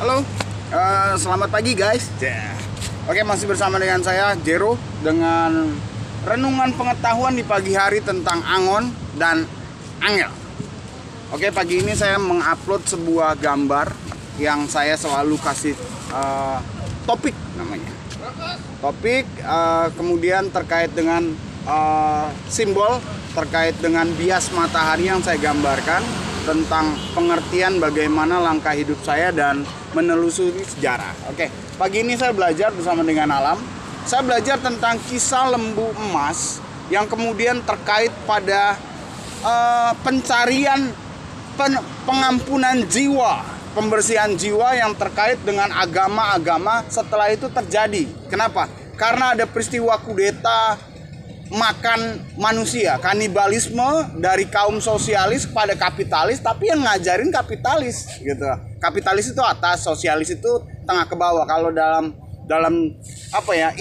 Halo, selamat pagi guys. Oke, masih bersama dengan saya Jero dengan renungan pengetahuan di pagi hari tentang angon dan angel. Oke, pagi ini saya mengupload sebuah gambar yang saya selalu kasih topik namanya. Topik kemudian terkait dengan simbol terkait dengan bias matahari yang saya gambarkan tentang pengertian bagaimana langkah hidup saya dan menelusuri sejarah. Oke, pagi ini saya belajar bersama dengan alam. Saya belajar tentang kisah lembu emas yang kemudian terkait pada pencarian pengampunan jiwa, pembersihan jiwa yang terkait dengan agama-agama setelah itu terjadi. Kenapa? Karena ada peristiwa kudeta makan manusia, kanibalisme dari kaum sosialis kepada kapitalis, tapi yang ngajarin kapitalis gitu. Kapitalis itu atas, sosialis itu tengah ke bawah. Kalau dalam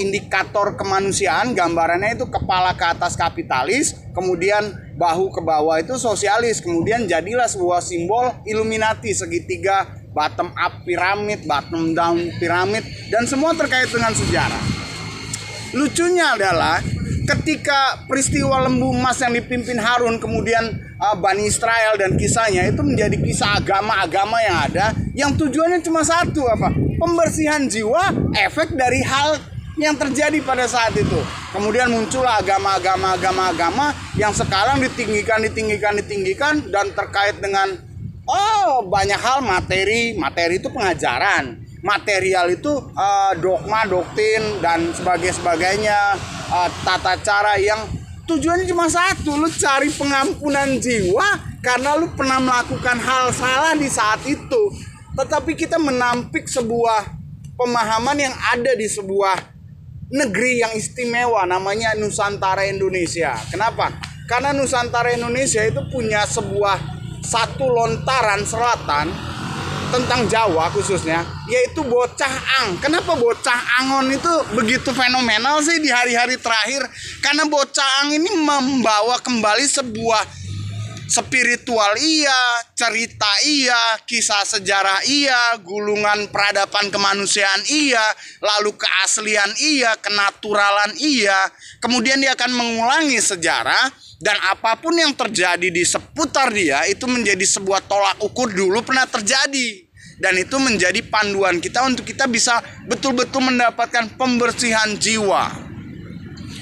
indikator kemanusiaan gambarannya itu kepala ke atas kapitalis, kemudian bahu ke bawah itu sosialis, kemudian jadilah sebuah simbol Illuminati, segitiga, bottom up piramid, bottom down piramid, dan semua terkait dengan sejarah. Lucunya adalah ketika peristiwa lembu emas yang dipimpin Harun, kemudian Bani Israel dan kisahnya itu menjadi kisah agama-agama yang ada, yang tujuannya cuma satu, pembersihan jiwa, efek dari hal yang terjadi pada saat itu. Kemudian muncullah agama-agama yang sekarang ditinggikan dan terkait dengan banyak hal. Materi itu pengajaran, material itu dogma, doktrin dan sebagainya, tata cara yang tujuannya cuma satu, lu cari pengampunan jiwa karena lu pernah melakukan hal salah di saat itu. Tetapi kita menampik sebuah pemahaman yang ada di sebuah negeri yang istimewa, namanya Nusantara Indonesia. Kenapa? Karena Nusantara Indonesia itu punya satu lontaran selatan tentang Jawa khususnya, yaitu bocah ang. Kenapa bocah angon itu begitu fenomenal sih di hari-hari terakhir? Karena bocah ang ini membawa kembali sebuah spiritual cerita kisah sejarah gulungan peradaban kemanusiaan lalu keaslian kenaturalan kemudian dia akan mengulangi sejarah, dan apapun yang terjadi di seputar dia itu menjadi sebuah tolak ukur dulu pernah terjadi, dan itu menjadi panduan kita untuk kita bisa betul-betul mendapatkan pembersihan jiwa.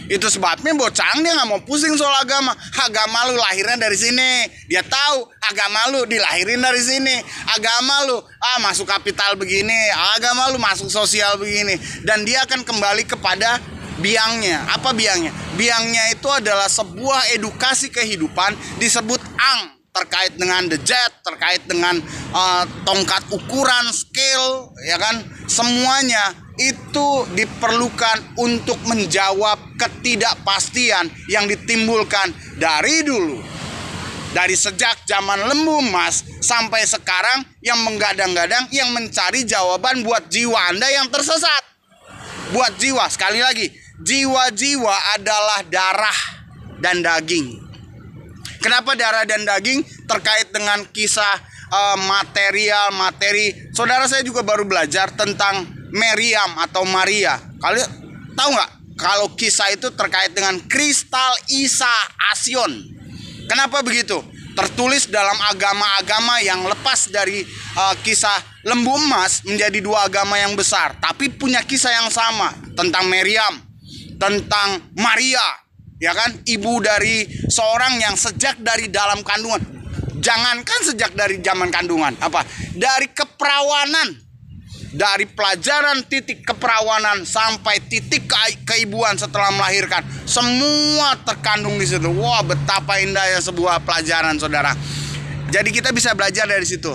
Itu sebabnya bocah dia nggak mau pusing soal agama. Agama lu lahirnya dari sini, dia tahu. Agama lu dilahirin dari sini, agama lu masuk kapital begini, agama lu masuk sosial begini, dan dia akan kembali kepada biangnya. Apa biangnya? Biangnya itu adalah sebuah edukasi kehidupan disebut ang, terkait dengan the jet, terkait dengan tongkat ukuran, scale, ya kan? Semuanya itu diperlukan untuk menjawab ketidakpastian yang ditimbulkan dari dulu. Dari sejak zaman lembu emas sampai sekarang yang menggadang-gadang, yang mencari jawaban buat jiwa Anda yang tersesat. Buat jiwa, sekali lagi, jiwa-jiwa adalah darah dan daging. Kenapa darah dan daging? Terkait dengan kisah materi. Saudara, saya juga baru belajar tentang Meriam atau Maria. Kalian tahu nggak kalau kisah itu terkait dengan kristal Isa Asion? Kenapa begitu? Tertulis dalam agama-agama yang lepas dari kisah lembu emas menjadi dua agama yang besar, tapi punya kisah yang sama tentang Meriam, tentang Maria, ya kan? Ibu dari seorang yang sejak dari dalam kandungan, jangankan sejak dari zaman kandungan, dari keperawanan, dari pelajaran titik keperawanan sampai titik keibuan setelah melahirkan, semua terkandung di situ. Wah, betapa indahnya sebuah pelajaran, saudara. Jadi kita bisa belajar dari situ.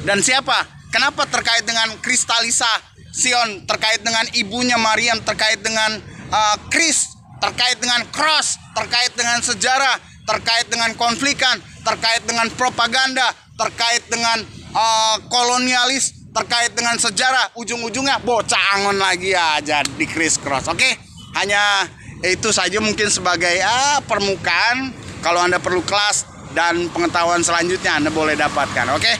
Dan siapa? Kenapa terkait dengan kristalisa Sion, terkait dengan ibunya Mariam, terkait dengan Kris, terkait dengan cross, terkait dengan sejarah, terkait dengan konflikan, terkait dengan propaganda, terkait dengan kolonialis, terkait dengan sejarah, ujung-ujungnya bocah angon lagi aja di Kris Cross. Oke, hanya itu saja mungkin sebagai permukaan. Kalau Anda perlu kelas dan pengetahuan selanjutnya, Anda boleh dapatkan. Oke,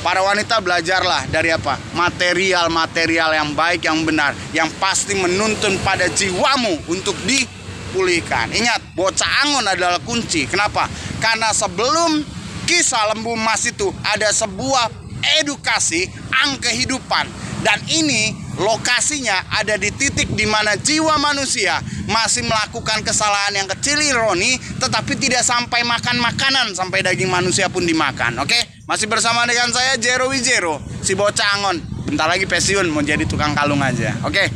Para wanita, belajarlah dari apa? Material-material yang baik, yang benar, yang pasti menuntun pada jiwamu untuk dipulihkan. Ingat, bocah Angon adalah kunci. Kenapa? Karena sebelum kisah lembu emas itu ada sebuah edukasi kehidupan. Dan ini lokasinya ada di titik di mana jiwa manusia masih melakukan kesalahan yang kecil ironi, tetapi tidak sampai makan makanan, sampai daging manusia pun dimakan. Oke? Masih bersama dengan saya Jero Wijero, si bocah Angon. Bentar lagi pensiun, mau jadi tukang kalung aja. Oke?